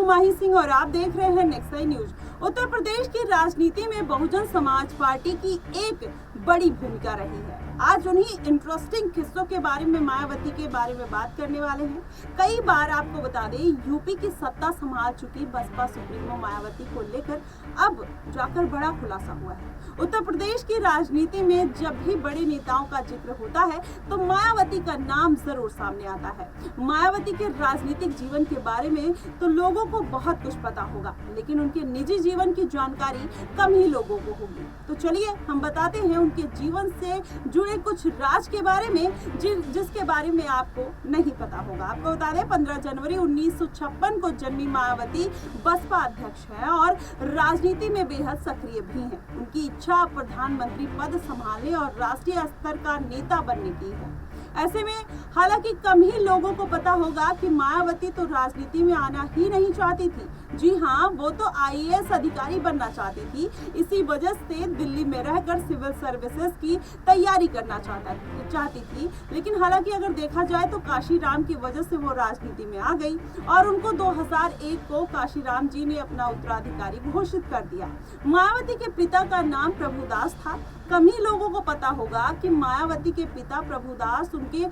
माही सिंह और आप देख रहे हैं next I news. Uttar Pradesh की राजनीति में बहुजन समाज पार्टी की एक बड़ी भूमिका रही है। आज उन्हीं इंटरेस्टिंग किस्सों के बारे में, मायावती के बारे में बात करने वाले हैं। कई बार आपको बता दें, यूपी की सत्ता संभाल चुकी बसपा सुप्रीमो मायावती को लेकर अब जाकर बड़ा खुलासा हुआ है। उत्तर प्रदेश की राजनीति में जब भी बड़े नेताओं का जिक्र होता है तो मायावती का नाम जरूर सामने आता है। मायावती के राजनीतिक जीवन के बारे में तो लोगों को बहुत कुछ पता होगा, लेकिन उनके निजी जीवन की जानकारी कम ही लोगों को होगी। तो चलिए हम बताते हैं उनके जीवन से जुड़े कुछ राज के बारे में जिसके बारे में आपको नहीं पता होगा। आपको बता दें, 15 जनवरी 1956 को जन्मी मायावती बसपा अध्यक्ष है और राजनीति में बेहद सक्रिय भी हैं। उनकी इच्छा प्रधानमंत्री पद संभालने और राष्ट्रीय स्तर का नेता बनने की है। ऐसे में हालांकि कम ही लोगों को पता होगा कि मायावती तो राजनीति में आना ही नहीं चाहती थी। जी हाँ, वो तो आईएएस अधिकारी बनना चाहती थी। इसी वजह से दिल्ली में रहकर सिविल सर्विसेज की तैयारी करना चाहती थी। लेकिन हालांकि अगर देखा जाए तो काशीराम की वजह से वो राजनीति में आ गई और उनको 2001 को काशीराम जी ने अपना उत्तराधिकारी घोषित कर दिया। मायावती के पिता का नाम प्रभुदास था। कम ही लोगों को पता होगा कि मायावती के पिता प्रभुदास उनके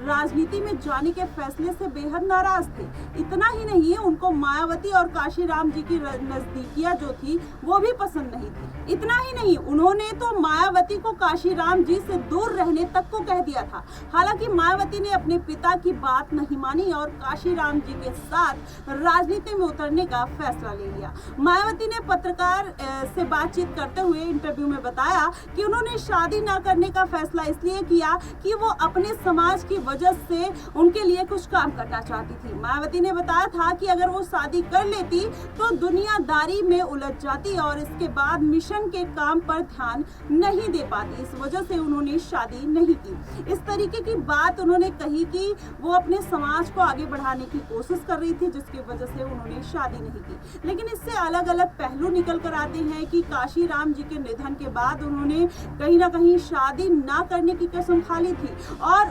राजनीति में जाने के फैसले से बेहद नाराज थे। इतना ही नहीं, उनको मायावती और काशीराम जी की नजदीकियां जो थी वो भी पसंद नहीं थी। इतना ही नहीं, उन्होंने तो मायावती को काशीराम जी से दूर रहने तक को कह दिया था। हालांकि मायावती ने अपने पिता की बात नहीं मानी और काशीराम जी के साथ राजनीति में उतरने का फैसला ले लिया। मायावती ने पत्रकार से बातचीत करते हुए इंटरव्यू में बताया कि उन्होंने शादी ना करने का फैसला इसलिए किया कि वो अपने समाज की वजह से उनके लिए कुछ काम करना चाहती थी। मायावती ने बताया था कि अगर वो शादी कर लेती तो दुनियादारी में उलझ जाती और इसके बाद मिशन के काम पर ध्यान नहीं दे पाती। इस वजह से उन्होंने शादी नहीं की। इस तरीके की बात उन्होंने कही कि वो अपने समाज को आगे बढ़ाने की कोशिश कर रही थी, जिसकी वजह से उन्होंने शादी नहीं की। लेकिन इससे अलग अलग पहलू निकल कर आते हैं कि काशीराम जी के निधन के बाद उन्होंने कहीं ना कहीं शादी ना करने की कसम खा ली थी और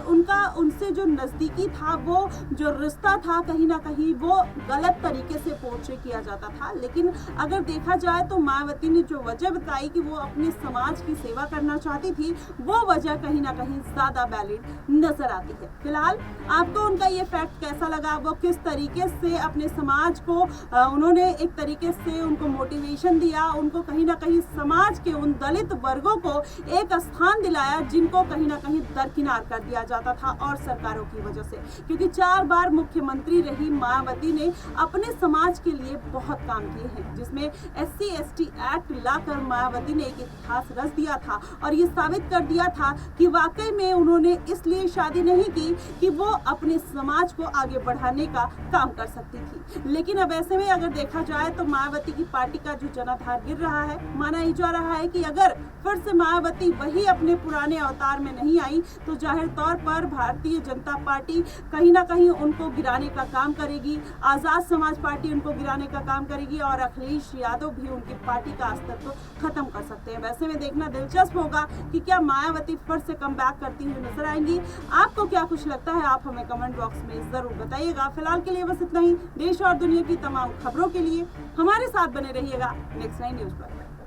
उनसे जो नजदीकी था, वो जो रिश्ता था, कहीं ना कहीं वो गलत तरीके से पोर्ट्रे किया जाता था। लेकिन अगर देखा जाए तो मायावती ने जो वजह बताई कि वो अपने समाज की सेवा करना चाहती थी, वो वजह कहीं ना कहीं ज्यादा वैलिड नजर आती है। फिलहाल आपको उनका ये फैक्ट कैसा लगा? वो किस तरीके से अपने समाज को उन्होंने एक तरीके से उनको मोटिवेशन दिया, उनको कहीं ना कहीं समाज के उन दलित वर्गों को एक स्थान दिलाया जिनको कहीं ना कहीं दरकिनार कर दिया जाता था और सरकारों की वजह से। क्योंकि 4 बार मुख्यमंत्री रही मायावती ने अपने समाज के लिए बहुत काम किए हैं, जिसमें SC/ST एक्ट लाकर मायावती ने एक इतिहास रच दिया था और ये साबित कर दिया था कि वाकई में उन्होंने इसलिए शादी नहीं की कि वो अपने समाज को आगे बढ़ाने का काम कर सकती थी। लेकिन अब ऐसे में अगर देखा जाए तो मायावती की पार्टी का जो जनाधार गिर रहा है, माना ही जा रहा है कि अगर फिर से मायावती वही अपने पुराने अवतार में नहीं आई तो जाहिर तौर पर भारतीय जनता पार्टी कहीं ना कहीं उनको गिराने का काम करेगी। आजाद समाज पार्टी उनको गिराने का काम करेगी और अखिलेश यादव भी उनकी पार्टी का अस्तित्व खत्म कर सकते हैं। वैसे में देखना दिलचस्प होगा कि क्या मायावती फिर से कमबैक करती हुई नजर आएंगी। आपको क्या कुछ लगता है, आप हमें कमेंट बॉक्स में जरूर बताइएगा। फिलहाल के लिए बस इतना ही। देश और दुनिया की तमाम खबरों के लिए हमारे साथ बने रहिएगा नेक्स्ट 9 न्यूज पर।